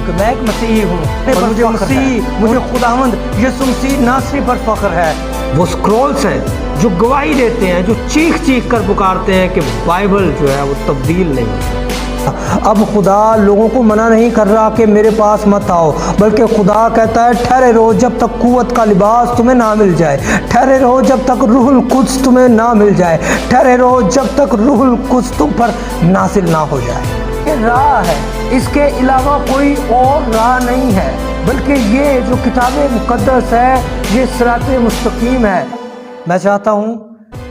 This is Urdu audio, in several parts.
کہ میں ایک مسیحی ہوں اور مجھے خداوند یسوع مسیح ناصری پر فخر ہے۔ وہ سکرولز ہیں جو گواہی دیتے ہیں، جو چیخ چیخ کر پکارتے ہیں کہ بائبل جو ہے وہ تبدیل نہیں ہوتا۔ اب خدا لوگوں کو منع نہیں کر رہا کہ میرے پاس مت آؤ، بلکہ خدا کہتا ہے ٹھہرے رہو جب تک قوت کا لباس تمہیں نہ مل جائے، ٹھہرے رہو جب تک روح القدس تمہیں نہ مل جائے، ٹھہرے رہو جب تک روح القدس تم پر نازل نہ ہو جائے۔ یہ راہ ہے، اس کے علاوہ کوئی اور راہ نہیں ہے، بلکہ یہ جو کتاب مقدس ہے یہ صراط مستقیم ہے۔ میں چاہتا ہوں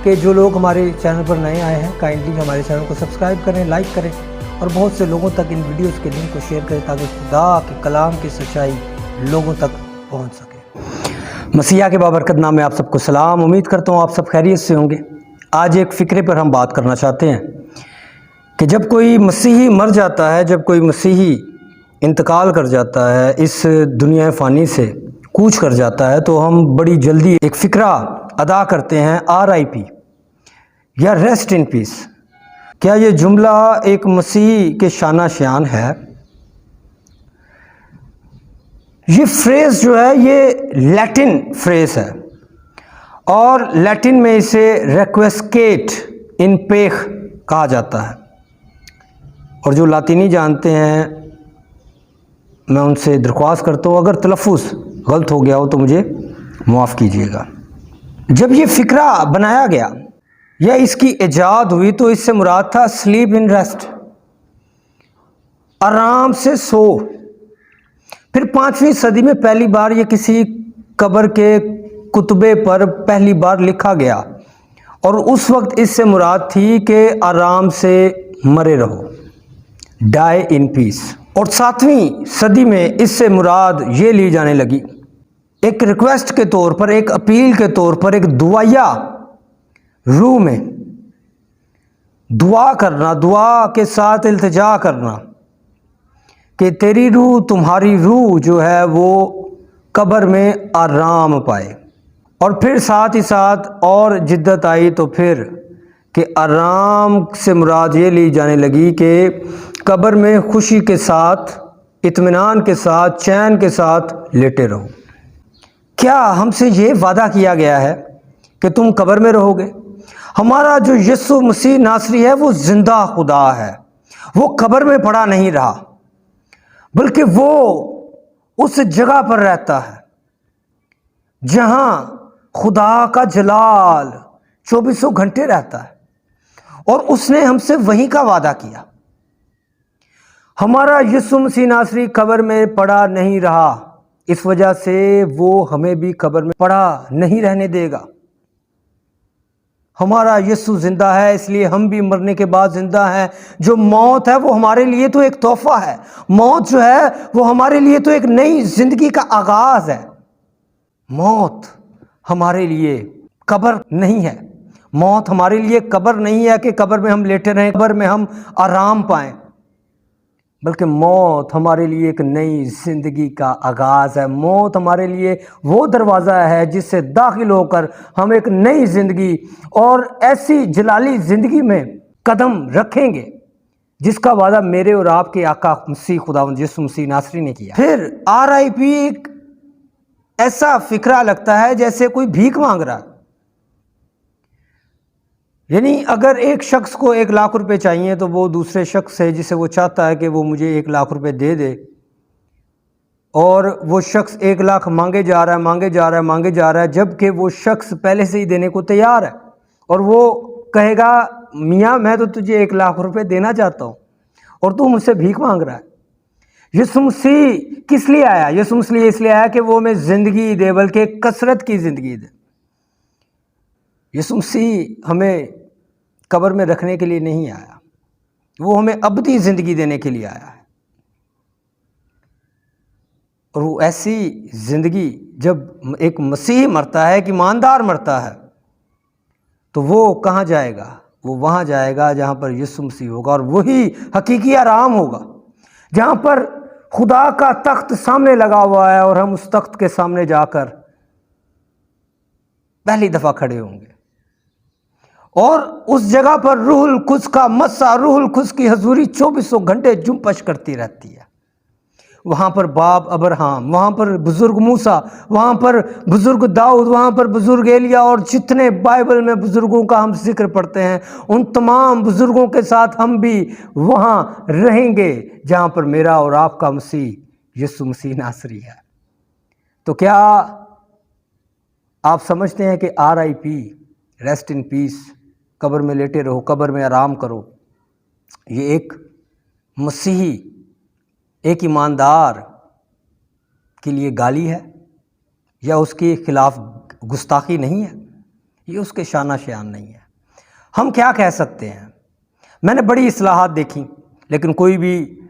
کہ جو لوگ ہمارے چینل پر نئے آئے ہیں کائنڈلی ہمارے چینل کو سبسکرائب کریں، لائک کریں اور بہت سے لوگوں تک ان ویڈیوز کے لنک کو شیئر کریں تاکہ خدا کے کلام کی سچائی لوگوں تک پہنچ سکے۔ مسیح کے بابرکت نام میں آپ سب کو سلام، امید کرتا ہوں آپ سب خیریت سے ہوں گے۔ آج ایک فکرے پر ہم بات کرنا چاہتے ہیں کہ جب کوئی مسیحی مر جاتا ہے، جب کوئی مسیحی انتقال کر جاتا ہے، اس دنیا فانی سے کوچ کر جاتا ہے، تو ہم بڑی جلدی ایک فکرہ ادا کرتے ہیں RIP یا ریسٹ ان پیس۔ کیا یہ جملہ ایک مسیحی کے شانہ شان ہے؟ یہ فریز جو ہے یہ لیٹن فریز ہے اور لیٹن میں اسے ریکویسکیٹ ان پیخ کہا جاتا ہے، اور جو لاطینی جانتے ہیں میں ان سے درخواست کرتا ہوں اگر تلفظ غلط ہو گیا ہو تو مجھے معاف کیجیے گا۔ جب یہ فکرہ بنایا گیا یا اس کی ایجاد ہوئی تو اس سے مراد تھا سلیپ ان ریسٹ، آرام سے سو۔ پھر 5ویں صدی میں پہلی بار یہ کسی قبر کے کتبے پر پہلی بار لکھا گیا، اور اس وقت اس سے مراد تھی کہ آرام سے مرے رہو، ڈائی ان پیس۔ اور 7ویں صدی میں اس سے مراد یہ لی جانے لگی ایک ریکویسٹ کے طور پر، ایک اپیل کے طور پر، ایک دعائیا روح میں دعا کرنا، دعا کے ساتھ التجا کرنا کہ تیری روح، تمہاری روح جو ہے وہ قبر میں آرام پائے۔ اور پھر ساتھ ہی ساتھ اور جدت آئی تو پھر کہ آرام سے مراد یہ لی جانے لگی کہ قبر میں خوشی کے ساتھ، اطمینان کے ساتھ، چین کے ساتھ لیٹے رہو۔ کیا ہم سے یہ وعدہ کیا گیا ہے کہ تم قبر میں رہو گے؟ ہمارا جو یسوع مسیح ناصری ہے وہ زندہ خدا ہے، وہ قبر میں پڑا نہیں رہا، بلکہ وہ اس جگہ پر رہتا ہے جہاں خدا کا جلال 24 گھنٹے رہتا ہے، اور اس نے ہم سے وہیں کا وعدہ کیا۔ ہمارا یسوع مسیح ناصری قبر میں پڑا نہیں رہا، اس وجہ سے وہ ہمیں بھی قبر میں پڑا نہیں رہنے دے گا۔ ہمارا یسوع زندہ ہے، اس لیے ہم بھی مرنے کے بعد زندہ ہیں۔ جو موت ہے وہ ہمارے لیے تو ایک تحفہ ہے، موت جو ہے وہ ہمارے لیے تو ایک نئی زندگی کا آغاز ہے۔ موت ہمارے لیے قبر نہیں ہے، موت ہمارے لیے قبر نہیں ہے کہ قبر میں ہم لیٹے رہیں، قبر میں ہم آرام پائیں، بلکہ موت ہمارے لیے ایک نئی زندگی کا آغاز ہے۔ موت ہمارے لیے وہ دروازہ ہے جس سے داخل ہو کر ہم ایک نئی زندگی اور ایسی جلالی زندگی میں قدم رکھیں گے جس کا وعدہ میرے اور آپ کے آقا مسیح خداوند یسوع مسیح ناصری نے کیا۔ پھر RIP ایک ایسا فکرہ لگتا ہے جیسے کوئی بھیک مانگ رہا ہے، یعنی اگر ایک شخص کو 1 لاکھ روپے چاہیے تو وہ دوسرے شخص سے جسے وہ چاہتا ہے کہ وہ مجھے 1 لاکھ روپے دے دے، اور وہ شخص 1 لاکھ مانگے جا رہا ہے جبکہ وہ شخص پہلے سے ہی دینے کو تیار ہے، اور وہ کہے گا میاں میں تو تجھے 1 لاکھ روپے دینا چاہتا ہوں اور تو مجھ سے بھیک مانگ رہا ہے۔ یسوع مسیح کس لیے آیا؟ یسوع مسیح اس لیے آیا کہ وہ ہمیں زندگی دے، بلکہ کثرت کی زندگی دے۔ یسوع مسیح ہمیں قبر میں رکھنے کے لیے نہیں آیا، وہ ہمیں ابدی زندگی دینے کے لیے آیا ہے۔ اور وہ ایسی زندگی جب ایک مسیح مرتا ہے، ایک ایماندار مرتا ہے، تو وہ کہاں جائے گا؟ وہ وہاں جائے گا جہاں پر یسوع مسیح ہوگا، اور وہی حقیقی آرام ہوگا جہاں پر خدا کا تخت سامنے لگا ہوا ہے، اور ہم اس تخت کے سامنے جا کر پہلی دفعہ کھڑے ہوں گے، اور اس جگہ پر روح القدس کا مسا، روح القدس کی حضوری 24 گھنٹے جنبش کرتی رہتی ہے۔ وہاں پر باپ ابراہم، وہاں پر بزرگ موسیٰ، وہاں پر بزرگ داؤد، وہاں پر بزرگ ایلیا، اور جتنے بائبل میں بزرگوں کا ہم ذکر پڑھتے ہیں ان تمام بزرگوں کے ساتھ ہم بھی وہاں رہیں گے جہاں پر میرا اور آپ کا مسیح یسوع مسیح ناصری ہے۔ تو کیا آپ سمجھتے ہیں کہ RIP، ریسٹ ان پیس، قبر میں لیٹے رہو، قبر میں آرام کرو، یہ ایک مسیحی، ایک ایماندار کے لیے گالی ہے یا اس کے خلاف گستاخی نہیں ہے؟ یہ اس کے شانہ شیان نہیں ہے۔ ہم کیا کہہ سکتے ہیں؟ میں نے بڑی اصلاحات دیکھی لیکن کوئی بھی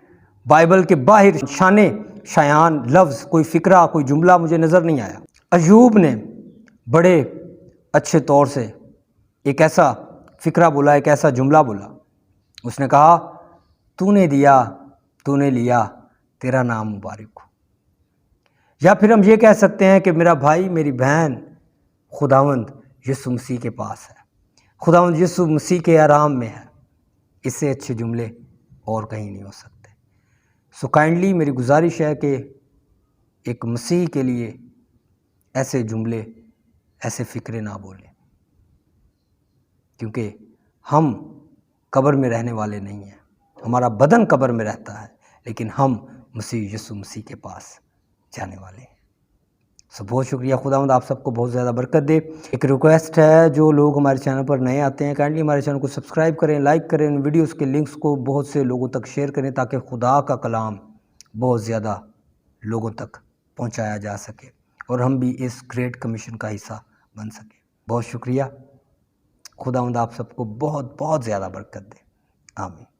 بائبل کے باہر شانے شایان لفظ، کوئی فقرہ، کوئی جملہ مجھے نظر نہیں آیا۔ ایوب نے بڑے اچھے طور سے ایک ایسا فقرہ بولا، ایک ایسا جملہ بولا، اس نے کہا تو نے دیا تو نے لیا، تیرا نام مبارک ہو۔ یا پھر ہم یہ کہہ سکتے ہیں کہ میرا بھائی میری بہن خداوند یسوع مسیح کے پاس ہے، خداوند یسوع مسیح کے آرام میں ہے۔ اس سے اچھے جملے اور کہیں نہیں ہو سکتے۔ سو کائنڈلی میری گزارش ہے کہ ایک مسیح کے لیے ایسے جملے، ایسے فقرے نہ بولیں، کیونکہ ہم قبر میں رہنے والے نہیں ہیں۔ ہمارا بدن قبر میں رہتا ہے لیکن ہم مسیح یسوع مسیح کے پاس جانے والے ہیں۔ سو بہت شکریہ، خداوند آپ سب کو بہت زیادہ برکت دے۔ ایک ریکویسٹ ہے، جو لوگ ہمارے چینل پر نئے آتے ہیں کائنڈلی ہمارے چینل کو سبسکرائب کریں، لائک کریں، ان ویڈیوز کے لنکس کو بہت سے لوگوں تک شیئر کریں تاکہ خدا کا کلام بہت زیادہ لوگوں تک پہنچایا جا سکے اور ہم بھی اس گریٹ کمیشن کا حصہ بن سکیں۔ بہت شکریہ، خداوند آپ سب کو بہت بہت زیادہ برکت دے، آمین۔